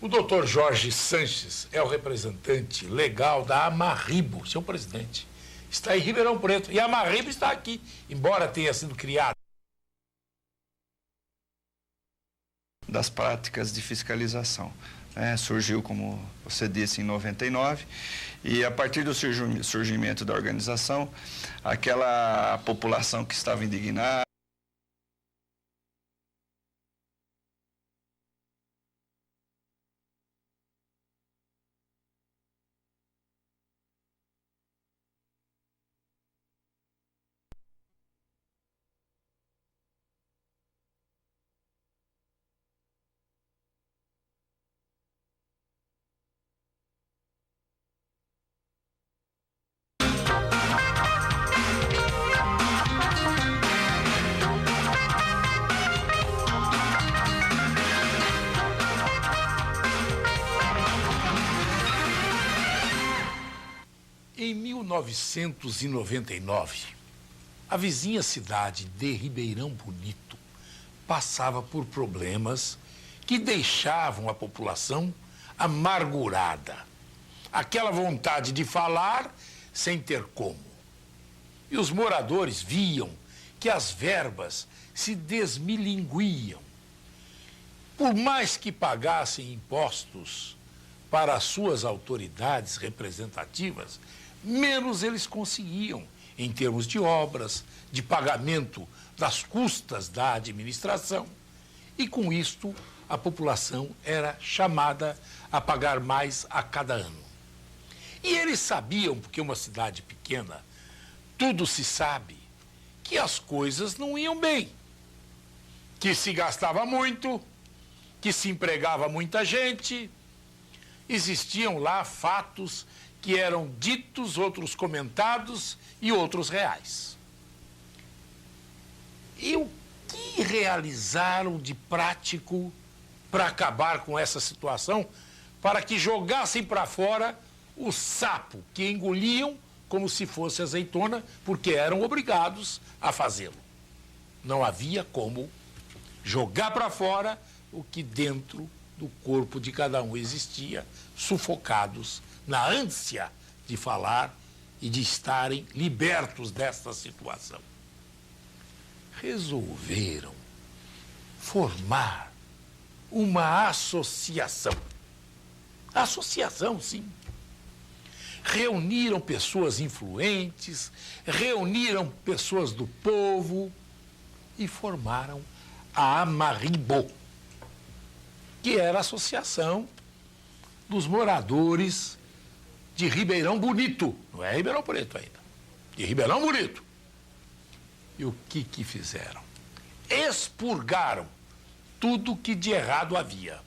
O doutor Jorge Sanches é o representante legal da Amarribo, seu presidente. Está em Ribeirão Preto. E a Amarribo está aqui, embora tenha sido criada. Das práticas de fiscalização. Surgiu, como você disse, em 99, e a partir do surgimento da organização, aquela população que estava indignada, Em 1999, a vizinha cidade de Ribeirão Bonito passava por problemas que deixavam a população amargurada. Aquela vontade de falar sem ter como. E os moradores viam que as verbas se desmilinguiam. Por mais que pagassem impostos para as suas autoridades representativas, menos eles conseguiam em termos de obras, de pagamento das custas da administração. E com isto, a população era chamada a pagar mais a cada ano. E eles sabiam, porque uma cidade pequena, tudo se sabe, que as coisas não iam bem, que se gastava muito, que se empregava muita gente. Existiam lá fatos que eram ditos, outros comentados e outros reais. E o que realizaram de prático para acabar com essa situação, para que jogassem para fora o sapo que engoliam como se fosse azeitona, porque eram obrigados a fazê-lo. Não havia como jogar para fora o que dentro do corpo de cada um existia, sufocados na ânsia de falar e de estarem libertos desta situação. Resolveram formar uma associação. Associação, sim. Reuniram pessoas influentes, reuniram pessoas do povo e formaram a Amarribo, que era a associação dos moradores de Ribeirão Bonito. Não é Ribeirão Preto ainda. De Ribeirão Bonito. E o que fizeram? Expurgaram tudo que de errado havia.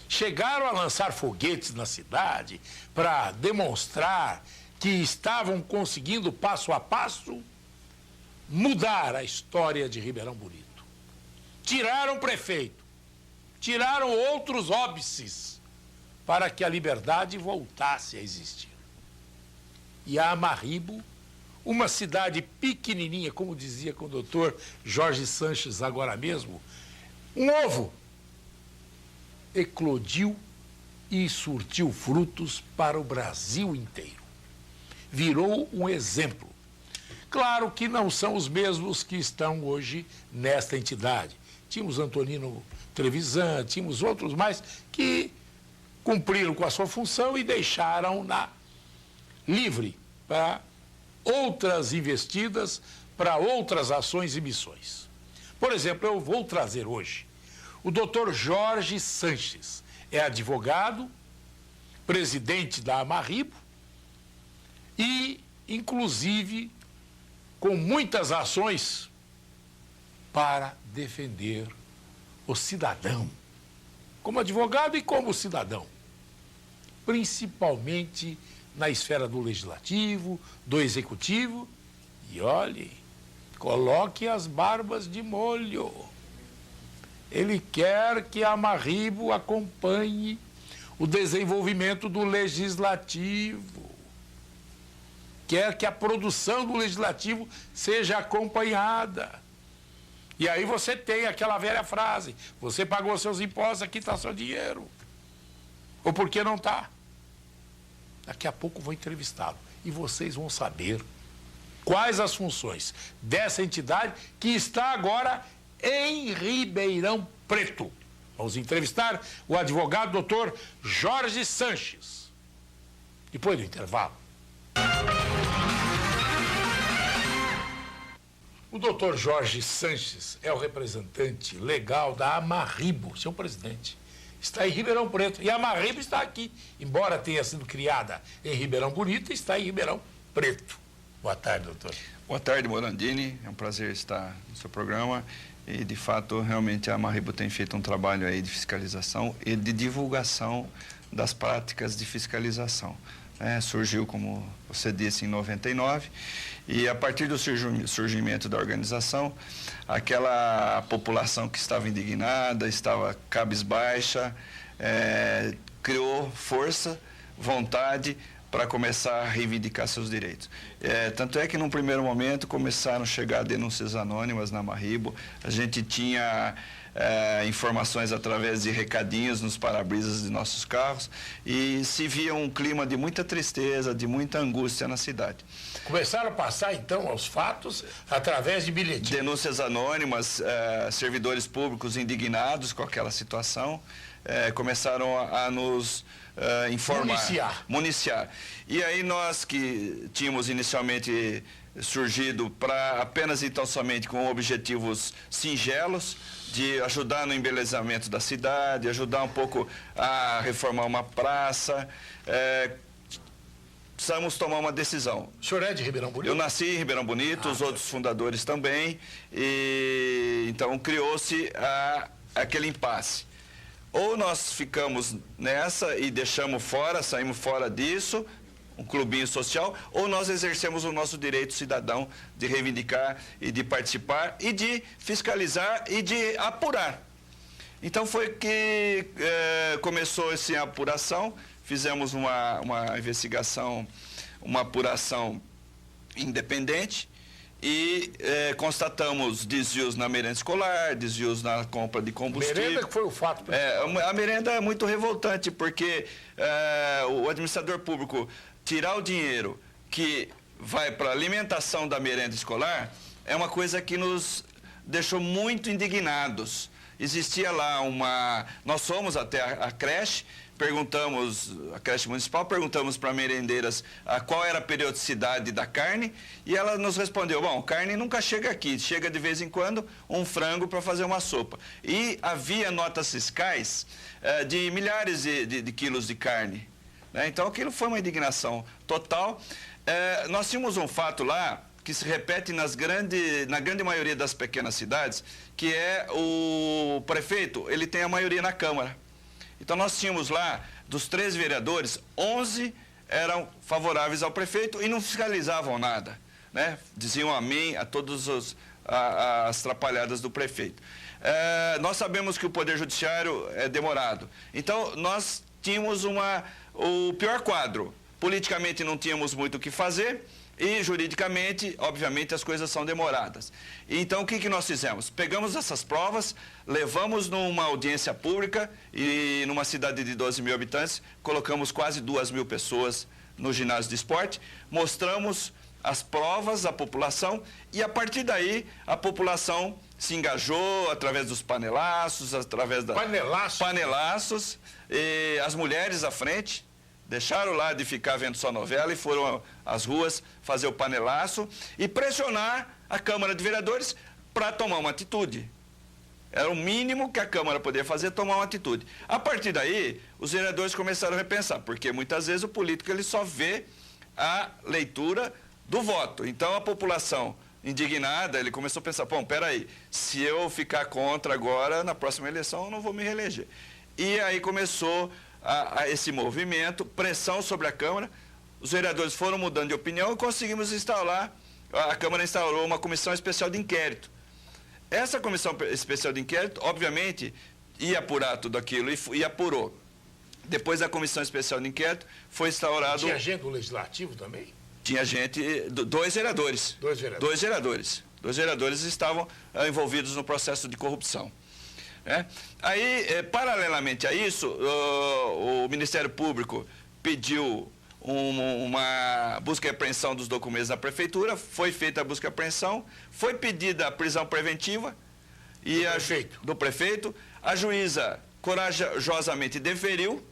Chegaram a lançar foguetes na cidade para demonstrar que estavam conseguindo, passo a passo, mudar a história de Ribeirão Bonito. Tiraram o prefeito, tiraram outros óbices para que a liberdade voltasse a existir. E a Amarribo, uma cidade pequenininha, como dizia com o doutor Jorge Sanches agora mesmo, um ovo, eclodiu e surtiu frutos para o Brasil inteiro. Virou um exemplo. Claro que não são os mesmos que estão hoje nesta entidade. Tínhamos Antonino Trevisan, tínhamos outros mais que cumpriram com a sua função e deixaram-na livre para outras investidas, para outras ações e missões. Por exemplo, eu vou trazer hoje o doutor Jorge Sanches. É advogado, presidente da Amarribo e, inclusive, com muitas ações para defender o cidadão, como advogado e como cidadão, principalmente na esfera do legislativo, do executivo. E olhe, coloque as barbas de molho. Ele quer que a Amarribo acompanhe o desenvolvimento do legislativo. Quer que a produção do legislativo seja acompanhada. E aí você tem aquela velha frase: você pagou seus impostos, aqui está seu dinheiro. ou porque não está. Daqui a pouco eu vou entrevistá-lo e vocês vão saber quais as funções dessa entidade que está agora em Ribeirão Preto. Vamos entrevistar o advogado doutor Jorge Sanches. Depois do intervalo. O doutor Jorge Sanches é o representante legal da Amarribo, seu presidente. Está em Ribeirão Preto. E a Amarribo está aqui. Embora tenha sido criada em Ribeirão Bonito, está em Ribeirão Preto. Boa tarde, doutor. Boa tarde, Morandini. É um prazer estar no seu programa. E, de fato, realmente a Amarribo tem feito um trabalho aí de fiscalização e de divulgação das práticas de fiscalização. Surgiu, como você disse, em 99, e a partir do surgimento da organização, aquela população que estava indignada, estava cabisbaixa, criou força, vontade para começar a reivindicar seus direitos. Tanto é que, num primeiro momento, começaram a chegar denúncias anônimas na Amarribo. A gente tinha informações através de recadinhos nos para-brisas de nossos carros e se via um clima de muita tristeza, de muita angústia na cidade. Começaram a passar, então, aos fatos através de bilhetinhos. Denúncias anônimas, servidores públicos indignados com aquela situação, começaram a nos informar. Municiar. E aí nós que tínhamos inicialmente surgido para apenas e tão somente com objetivos singelos, de ajudar no embelezamento da cidade, ajudar um pouco a reformar uma praça, precisamos tomar uma decisão. O senhor é de Ribeirão Bonito? Eu nasci em Ribeirão Bonito, os outros fundadores também, e então criou-se aquele impasse. Ou nós ficamos nessa e saímos fora disso, um clubinho social, ou nós exercemos o nosso direito cidadão de reivindicar e de participar e de fiscalizar e de apurar. Então foi que começou essa apuração, fizemos uma investigação, uma apuração independente e constatamos desvios na merenda escolar, desvios na compra de combustível. Merenda que foi o fato. A merenda é muito revoltante, porque o administrador público tirar o dinheiro que vai para a alimentação da merenda escolar é uma coisa que nos deixou muito indignados. Existia lá nós fomos até a creche, a creche municipal, perguntamos para merendeiras qual era a periodicidade da carne e ela nos respondeu, bom, carne nunca chega aqui, chega de vez em quando um frango para fazer uma sopa. E havia notas fiscais de milhares de quilos de carne. Então aquilo foi uma indignação total. Nós tínhamos um fato lá que se repete na grande maioria das pequenas cidades, que é o prefeito, ele tem a maioria na Câmara. Então nós tínhamos lá, dos 13 vereadores, 11 eram favoráveis ao prefeito e não fiscalizavam nada, diziam amém a todas as trapalhadas do prefeito. Nós sabemos que o Poder Judiciário é demorado. Então nós tínhamos o pior quadro. Politicamente não tínhamos muito o que fazer e juridicamente, obviamente, as coisas são demoradas. Então, o que nós fizemos? Pegamos essas provas, levamos numa audiência pública e numa cidade de 12 mil habitantes, colocamos quase 2.000 pessoas no ginásio de esporte, mostramos as provas à população e, a partir daí, a população se engajou através dos panelaços, através da... Panelaços, e as mulheres à frente, deixaram lá de ficar vendo só novela e foram às ruas fazer o panelaço e pressionar a Câmara de Vereadores para tomar uma atitude. Era o mínimo que a Câmara poderia fazer, tomar uma atitude. A partir daí, os vereadores começaram a repensar, porque muitas vezes o político ele só vê a leitura do voto. Então a população indignada, ele começou a pensar, bom, peraí, se eu ficar contra agora, na próxima eleição eu não vou me reeleger. E aí começou esse movimento, pressão sobre a Câmara, os vereadores foram mudando de opinião e conseguimos instaurar, a Câmara instaurou uma comissão especial de inquérito. Essa comissão especial de inquérito, obviamente, ia apurar tudo aquilo e apurou. Depois da comissão especial de inquérito, foi instaurado... Tinha gente do Legislativo também? Tinha gente, dois vereadores. Dois vereadores estavam envolvidos no processo de corrupção. Aí, paralelamente a isso, o Ministério Público pediu uma busca e apreensão dos documentos da Prefeitura, foi feita a busca e apreensão, foi pedida a prisão preventiva do prefeito, a juíza corajosamente deferiu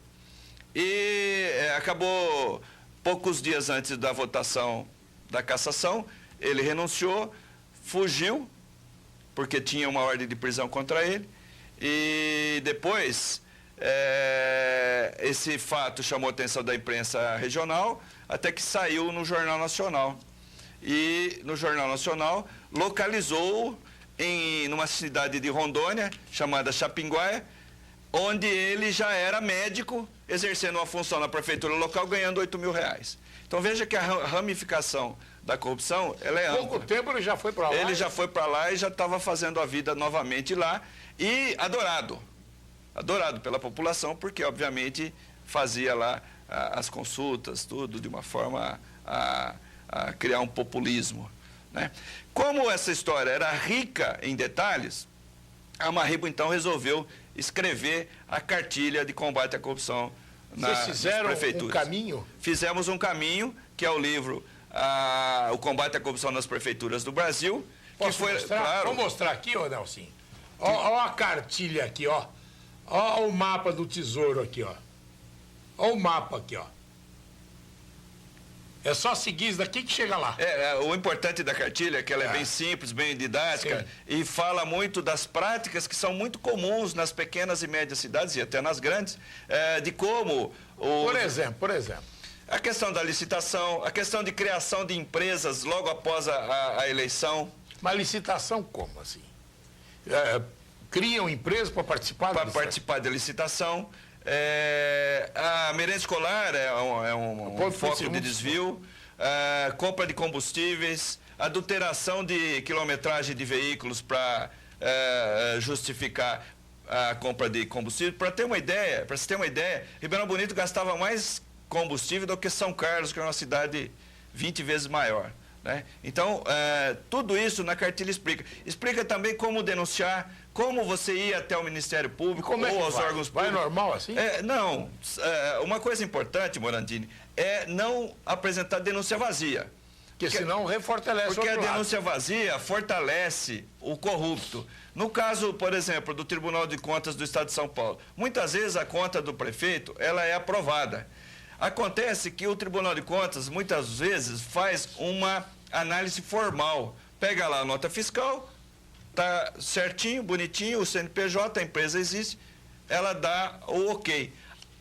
e acabou poucos dias antes da votação da cassação, ele renunciou, fugiu, porque tinha uma ordem de prisão contra ele, e depois esse fato chamou a atenção da imprensa regional, até que saiu no Jornal Nacional. E no Jornal Nacional localizou numa cidade de Rondônia, chamada Chapinguaia, onde ele já era médico, exercendo uma função na prefeitura local, ganhando R$8.000. Então veja que a ramificação da corrupção, ela é ampla. Pouco tempo ele já foi para lá. Ele já foi para lá e já estava fazendo a vida novamente lá, e adorado pela população, porque obviamente fazia lá as consultas, tudo de uma forma a criar um populismo, né? Como essa história era rica em detalhes, a Marrebo então resolveu escrever a cartilha de combate à corrupção nas prefeituras. Vocês fizeram um caminho? Fizemos um caminho, que é o livro O Combate à Corrupção nas Prefeituras do Brasil. Posso mostrar? Claro. Vou mostrar aqui, ô Nelson. Ó a cartilha aqui, ó. Ó o mapa do Tesouro aqui, ó. Ó o mapa aqui, ó. É só seguir isso daqui que chega lá. O importante da cartilha é que ela é bem simples, bem didática. Sim. E fala muito das práticas que são muito comuns nas pequenas e médias cidades e até nas grandes, de como... Por exemplo. A questão da licitação, a questão de criação de empresas logo após a eleição. Mas licitação como, assim? Criam empresas para participar da licitação? Para participar da licitação. A merenda escolar é um foco de desvio, compra de combustíveis, adulteração de quilometragem de veículos para justificar a compra de combustível. Para se ter uma ideia, Ribeirão Bonito gastava mais combustível do que São Carlos, que é uma cidade 20 vezes maior, né? Então, tudo isso na cartilha explica. Explica também como denunciar, como você ir até o Ministério Público ou aos órgãos públicos. Vai normal assim? Não. Uma coisa importante, Morandini, é não apresentar denúncia vazia. Porque senão refortalece o outro lado. Porque a denúncia vazia fortalece o corrupto. No caso, por exemplo, do Tribunal de Contas do Estado de São Paulo, muitas vezes a conta do prefeito ela é aprovada. Acontece que o Tribunal de Contas, muitas vezes, faz uma análise formal. Pega lá a nota fiscal, tá certinho, bonitinho, o CNPJ, a empresa existe, ela dá o ok.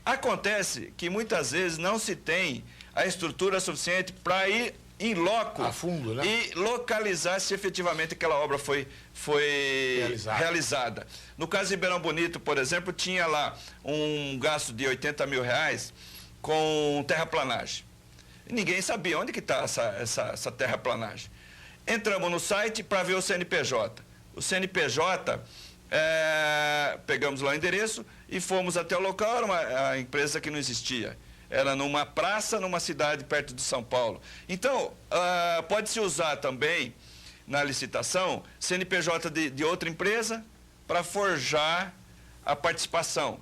Acontece que muitas vezes não se tem a estrutura suficiente para ir em loco a fundo, né? E localizar se efetivamente aquela obra foi realizada. No caso de Ribeirão Bonito, por exemplo, tinha lá um gasto de R$80.000 com terraplanagem. Ninguém sabia onde que está essa terraplanagem. Entramos no site para ver o CNPJ. O CNPJ, pegamos lá o endereço e fomos até o local, era uma empresa que não existia. Era numa praça, numa cidade perto de São Paulo. Então, pode-se usar também, na licitação, CNPJ de outra empresa para forjar a participação.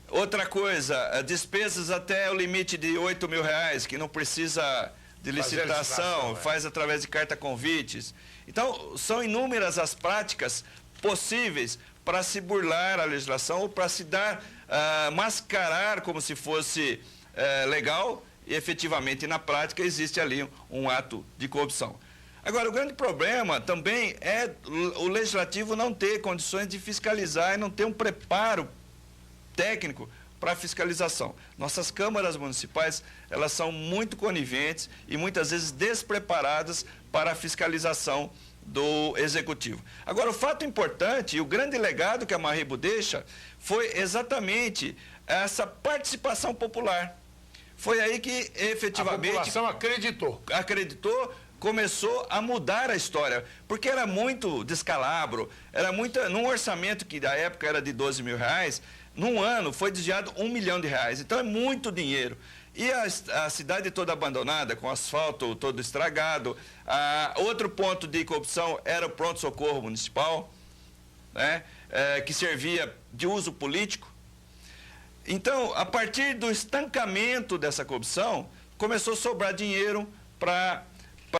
Outra coisa, despesas até o limite de R$8.000, que não precisa de licitação, faz através de carta convites. Então, são inúmeras as práticas possíveis para se burlar a legislação ou para se dar, mascarar como se fosse legal e efetivamente na prática existe ali um ato de corrupção. Agora, o grande problema também é o legislativo não ter condições de fiscalizar e não ter um preparo técnico para fiscalização. Nossas câmaras municipais, elas são muito coniventes e muitas vezes despreparadas para a fiscalização do executivo. Agora, o fato importante e o grande legado que a Marrebo deixa foi exatamente essa participação popular. Foi aí que efetivamente... A população acreditou, começou a mudar a história, porque era muito descalabro, num orçamento que da época era de R$12.000, num ano foi desviado R$1 milhão, então é muito dinheiro. E a cidade toda abandonada, com asfalto todo estragado. Outro ponto de corrupção era o pronto-socorro municipal. né, que servia de uso político. Então, a partir do estancamento dessa corrupção, começou a sobrar dinheiro para